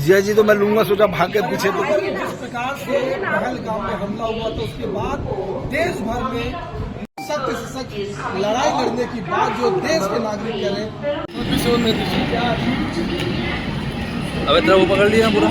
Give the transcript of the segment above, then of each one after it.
जिया जी तो मैं लूंगा, सोचा भाग के पीछे तो जिस प्रकार से पहलगाम में हमला हुआ तो उसके बाद देश भर में सत्य से सच लड़ाई लड़ने की बात जो देश के नागरिक करें। अब इतना वो पकड़ लिया पूरा।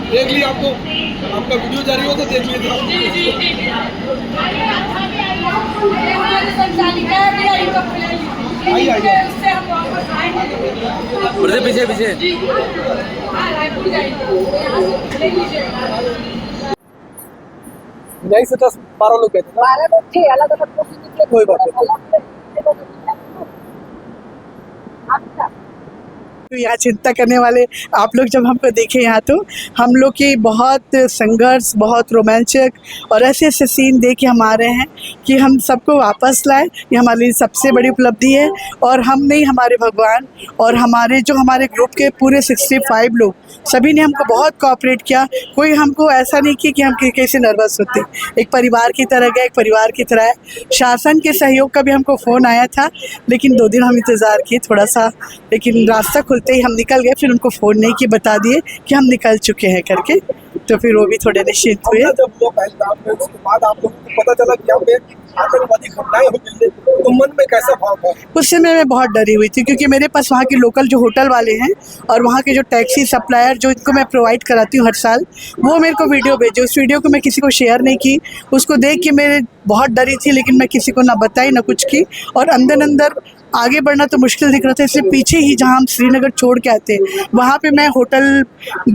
देख लिया आपको, आपका वीडियो जारी हो तो देख लीजिए। पीछे पीछे नहीं से 10-12 लोग गए थे। 12 लोग थे, अलग अलग कोई बात नहीं। तो यहाँ चिंता करने वाले आप लोग जब हमको देखे यहाँ, तो हम लोग की बहुत संघर्ष, बहुत रोमांचक और ऐसे ऐसे सीन देख के हम आ रहे हैं कि हम सबको वापस लाए। ये हमारे लिए सबसे बड़ी उपलब्धि है। और हम नहीं, हमारे भगवान और हमारे ग्रुप के पूरे 65 लोग, सभी ने हमको बहुत कोऑपरेट किया। कोई हमको ऐसा नहीं किया कि हम कैसे नर्वस होते। एक परिवार की तरह गए, एक परिवार की तरह है। शासन के सहयोग का भी हमको फ़ोन आया था, लेकिन 2 दिन हम इंतज़ार किए थोड़ा सा, लेकिन रास्ता खुलते ही हम निकल गए। फिर उनको फ़ोन नहीं किए, बता दिए कि हम निकल चुके हैं करके, तो फिर वो भी थोड़े निश्चिंत हुए। जब वो पहलगाम में उसके बाद आप लोगों को पता चला कि यहाँ पे आतंकवादी घटनाएं हो गई है, तो मन में कैसा भाव था? उस समय मैं बहुत डरी हुई थी, क्योंकि मेरे पास वहाँ के लोकल जो होटल वाले हैं और वहाँ के जो टैक्सी सप्लायर जो इनको मैं प्रोवाइड कराती हूँ हर साल, वो मेरे को वीडियो भेजे। उस वीडियो को मैं किसी को शेयर नहीं की। उसको देख के मैं बहुत डरी थी, लेकिन मैं किसी को ना बताई ना कुछ की। और अंदर आगे बढ़ना तो मुश्किल दिख रहा था, इसलिए पीछे ही जहाँ हम श्रीनगर छोड़ के आते वहाँ पे मैं होटल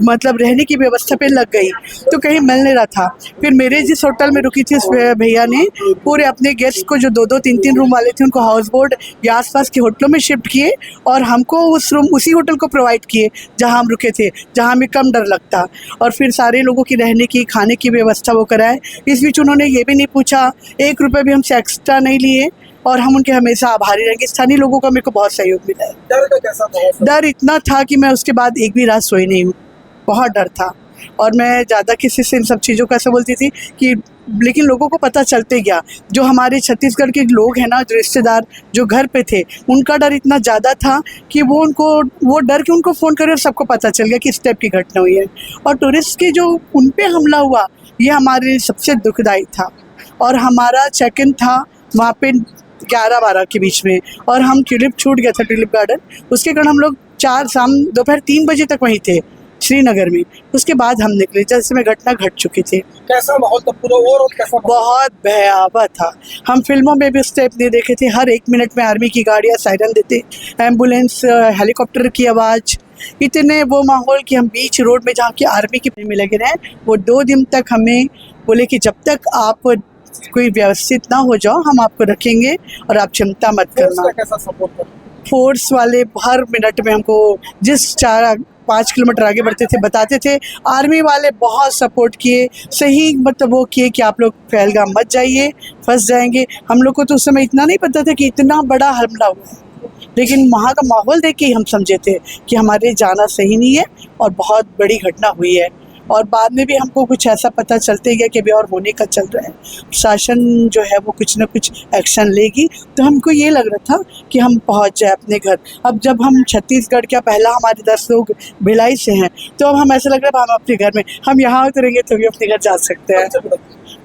मतलब रहने की व्यवस्था पे लग गई, तो कहीं मिल नहीं रहा था। फिर मेरे जिस होटल में रुकी थी उस भैया ने पूरे अपने गेस्ट को, जो 2-2 3-3 रूम वाले थे, उनको हाउस बोट या आसपास के होटलों में शिफ्ट किए और हमको उसी होटल को प्रोवाइड किए जहाँ हम रुके थे, जहाँ हमें कम डर लगता। और फिर सारे लोगों की रहने की, खाने की व्यवस्था वो कराए। इस बीच उन्होंने ये भी नहीं पूछा, 1 रुपये भी हमसे एक्स्ट्रा नहीं लिए, और हम उनके हमेशा आभारी रहेंगे। स्थानीय लोगों का मेरे को बहुत सहयोग मिला है। डर का कैसा था? डर इतना था कि मैं उसके बाद एक भी रात सोई नहीं हूँ। बहुत डर था, और मैं ज़्यादा किसी से इन सब चीज़ों को ऐसा बोलती थी कि, लेकिन लोगों को पता चलते गया। जो हमारे छत्तीसगढ़ के लोग हैं ना, जो रिश्तेदार जो घर पे थे, उनका डर इतना ज़्यादा था कि वो डर के उनको फ़ोन करे और सबको पता चल गया कि इस टाइप की घटना हुई है। और टूरिस्ट के जो उन पर हमला हुआ, ये हमारे लिए सबसे दुखदायी था। और हमारा चेक इन था वहाँ पे 11-12 के बीच में, और हम ट्यूलिप छूट गया था, ट्यूलिप गार्डन। उसके कारण हम लोग दोपहर 3 बजे तक वहीं थे श्रीनगर में। उसके बाद हम निकले जैसे में घटना घट चुकी थी। कैसा माहौल था पूरा ओवरऑल? कैसा? बहुत भयावह था। हम फिल्मों में भी स्टेप नहीं देखे थे। हर 1 मिनट में आर्मी की गाड़ियाँ सायरन देते, एम्बुलेंस, हेलीकॉप्टर की आवाज़, इतने वो माहौल कि हम बीच रोड में जहाँ की आर्मी की में लगे रहे। वो 2 दिन तक हमें बोले कि जब तक आप कोई व्यवस्थित ना हो जाओ, हम आपको रखेंगे और आप चिंता मत करना। कैसा सपोर्ट था? फोर्स वाले हर मिनट में हमको, जिस 4-5 किलोमीटर आगे बढ़ते थे बताते थे। आर्मी वाले बहुत सपोर्ट किए, सही मतलब वो किए कि आप लोग पहलगाम मत जाइए, फंस जाएंगे। हम लोग को तो उस समय इतना नहीं पता था कि इतना बड़ा हमला हुआ है, लेकिन वहाँ का माहौल देख के ही हम समझे थे कि हमारे जाना सही नहीं है और बहुत बड़ी घटना हुई है। और बाद में भी हमको कुछ ऐसा पता चलते गया कि अभी और होने का चल रहा है, शासन जो है वो कुछ ना कुछ एक्शन लेगी। तो हमको ये लग रहा था कि हम पहुंच जाए अपने घर। अब जब हम छत्तीसगढ़ का पहला हमारे 10 लोग भिलाई से हैं, तो अब हम ऐसा लग रहा है हम अपने घर में, हम यहाँ उतरेंगे तो भी अपने घर जा सकते हैं।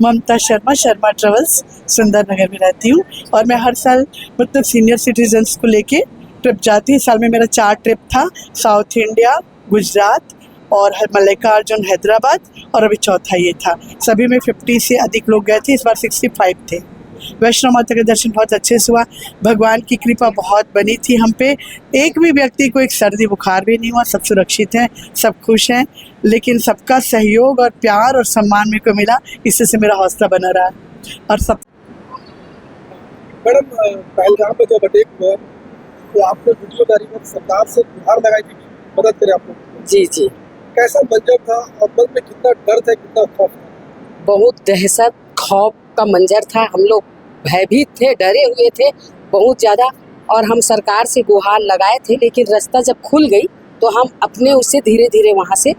ममता शर्मा ट्रेवल्स, सुंदर नगर में रहती हूँ, और मैं हर साल मतलब सीनियर सिटीजन्स को लेके ट्रिप जाती हूँ। साल में मेरा 4 ट्रिप था, साउथ इंडिया, गुजरात और मल्लिकार्जुन हैदराबाद, और अभी चौथा ये था। सभी में 50 से अधिक लोग गए थे, इस बार 65 थे। वैष्णो माता के दर्शन बहुत अच्छे से हुआ। भगवान की कृपा बहुत बनी थी हम पे। एक भी व्यक्ति को एक सर्दी बुखार भी नहीं हुआ, सब सुरक्षित हैं, सब खुश हैं। लेकिन सबका सहयोग और प्यार और सम्मान मेरे को मिला, इससे से मेरा हौसला बना रहा। और सब मैडम, पहलगाम में जब अटैक हुआ तो आपने वीडियो जारी कर सरकार से गुहार लगाई थी मदद करे आप लोग? जी। कैसा मंजर था और मन में कितना डर था, कितना खौफ था? बहुत दहशत, खौफ का मंजर था। हम लोग भयभीत थे, डरे हुए थे बहुत ज़्यादा, और हम सरकार से गुहार लगाए थे, लेकिन रास्ता जब खुल गई तो हम अपने उससे धीरे धीरे वहाँ से,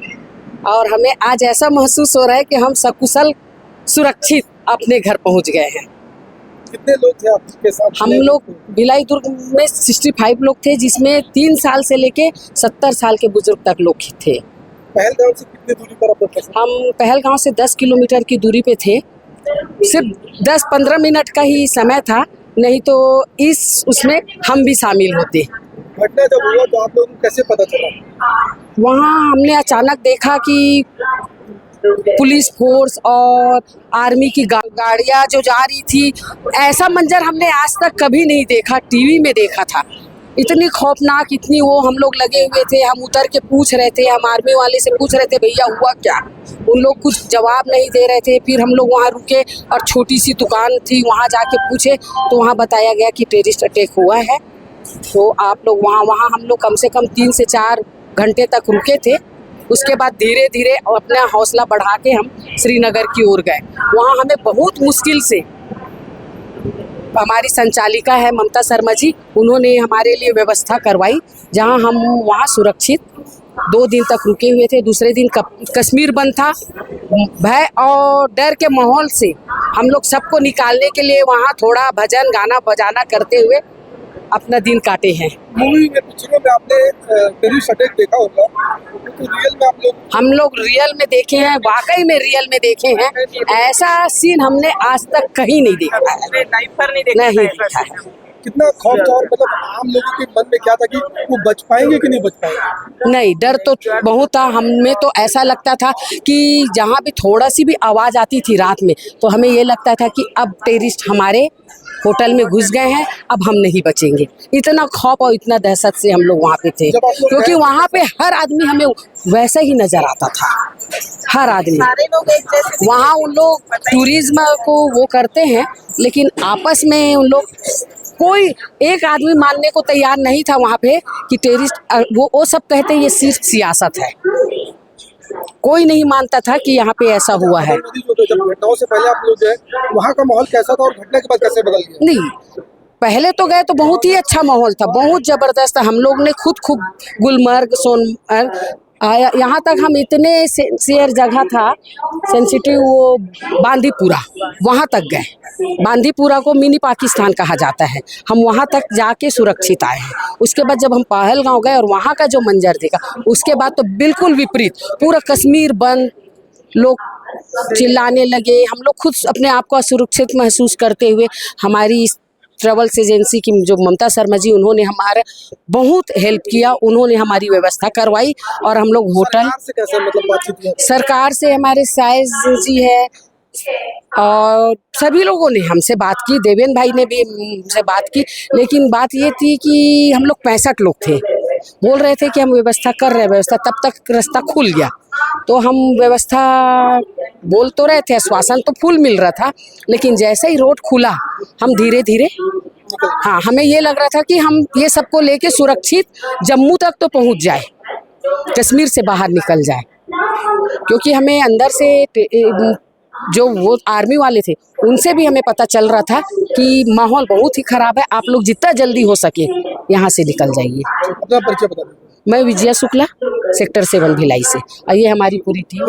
और हमें आज ऐसा महसूस हो रहा है कि हम सकुशल सुरक्षित अपने घर पहुँच गए हैं। कितने लोग थे आपके साथ? हम लोग भिलाई दुर्ग में 65 लोग थे, जिसमें 3 साल से लेके 70 साल के बुजुर्ग तक लोग थे। पहलगाम से कितनी दूरी पर आप लोग? हम पहलगाम से 10 किलोमीटर की दूरी पे थे। सिर्फ 10-15 मिनट का ही समय था, नहीं तो उसमें हम भी शामिल होते। घटना जब हुआ तो आप लोगों को कैसे पता चला? वहाँ हमने अचानक देखा कि पुलिस फोर्स और आर्मी की गाड़ियाँ जो जा रही थी, ऐसा मंजर हमने आज तक कभी नहीं देखा। टीवी में देखा था, इतनी खौफनाक, इतनी वो, हम लोग लगे हुए थे। हम उतर के पूछ रहे थे, हम आर्मी वाले से पूछ रहे थे भैया हुआ क्या, उन लोग कुछ जवाब नहीं दे रहे थे। फिर हम लोग वहाँ रुके और छोटी सी दुकान थी, वहाँ जाके पूछे तो वहाँ बताया गया कि टेररिस्ट अटैक हुआ है। तो आप लोग वहाँ हम लोग कम से कम 3 से 4 घंटे तक रुके थे। उसके बाद धीरे धीरे अपना हौसला बढ़ा के हम श्रीनगर की ओर गए। वहाँ हमें बहुत मुश्किल से, हमारी संचालिका है ममता शर्मा जी, उन्होंने हमारे लिए व्यवस्था करवाई, जहाँ हम वहाँ सुरक्षित 2 दिन तक रुके हुए थे। दूसरे दिन कश्मीर बंद था। भय और डर के माहौल से हम लोग सबको निकालने के लिए वहाँ थोड़ा भजन गाना बजाना करते हुए अपना दिन काटे हैं। मूवी में, पिक्चरों में आपने टेररिस्ट अटैक देखा होगा, तो रियल में हम लोग रियल में देखे हैं, वाकई में रियल में देखे हैं। ऐसा सीन हमने आज तक कहीं नहीं देखा है, नहीं देखा है। कितना खौफ था, और मतलब आम लोगों के मन में क्या था कि वो बच पाएंगे कि नहीं बच पाएंगे? नहीं, डर तो बहुत था। हमें तो ऐसा लगता था कि जहाँ भी थोड़ा सी भी आवाज़ आती थी रात में, तो हमें ये लगता था कि अब टेररिस्ट हमारे होटल में घुस गए हैं, अब हम नहीं बचेंगे। इतना खौफ और इतना दहशत से हम लोग वहाँ पे थे, क्योंकि वहाँ पे हर आदमी हमें वैसा ही नजर आता था, हर आदमी। वहाँ उन लोग टूरिज्म को वो करते हैं, लेकिन आपस में उन लोग, कोई एक आदमी मानने को तैयार नहीं था वहाँ पे कि टेररिस्ट, वो सब कहते हैं ये सिर्फ सियासत है। कोई नहीं मानता था कि यहाँ पे ऐसा हुआ है। जब घटनाओं से पहले आप लोग गए, वहाँ का माहौल कैसा था और घटना के बाद कैसे बदल गया? नहीं, पहले तो गए तो बहुत ही अच्छा माहौल था, बहुत जबरदस्त था। हम लोग ने खुद गुलमर्ग, सोनमर्ग आया, यहाँ तक हम इतने सेंसियर जगह था, सेंसिटिव, वो बांदीपुरा, वहाँ तक गए। बांदीपुरा को मिनी पाकिस्तान कहा जाता है। हम वहाँ तक जाके सुरक्षित आए हैं। उसके बाद जब हम पहलगांव गए और वहाँ का जो मंजर देखा, उसके बाद तो बिल्कुल विपरीत, पूरा कश्मीर बंद, लोग चिल्लाने लगे। हम लोग खुद अपने आप को असुरक्षित महसूस करते हुए, हमारी ट्रेवल्स एजेंसी की जो ममता शर्मा जी, उन्होंने हमारा बहुत हेल्प किया, उन्होंने हमारी व्यवस्था करवाई, और हम लोग होटल, सरकार से कैसे मतलब बातचीत हुआ? सरकार से हमारे साइज जी है और सभी लोगों ने हमसे बात की, देवेन भाई ने भी हमसे बात की। लेकिन बात ये थी कि हम लोग 65 लोग थे, बोल रहे थे कि हम व्यवस्था कर रहे हैं, व्यवस्था, तब तक रास्ता खुल गया तो हम व्यवस्था बोल तो रहे थे, आश्वासन तो फुल मिल रहा था, लेकिन जैसे ही रोड खुला हम धीरे धीरे, हाँ, हमें ये लग रहा था कि हम ये सबको लेके सुरक्षित जम्मू तक तो पहुंच जाए, कश्मीर से बाहर निकल जाए, क्योंकि हमें अंदर से जो वो आर्मी वाले थे उनसे भी हमें पता चल रहा था कि माहौल बहुत ही खराब है, आप लोग जितना जल्दी हो सके यहाँ से निकल जाइए। अपना परिचय बता दीजिए। मैं विजया शुक्ला, सेक्टर 7 भिलाई से, और ये हमारी पूरी टीम।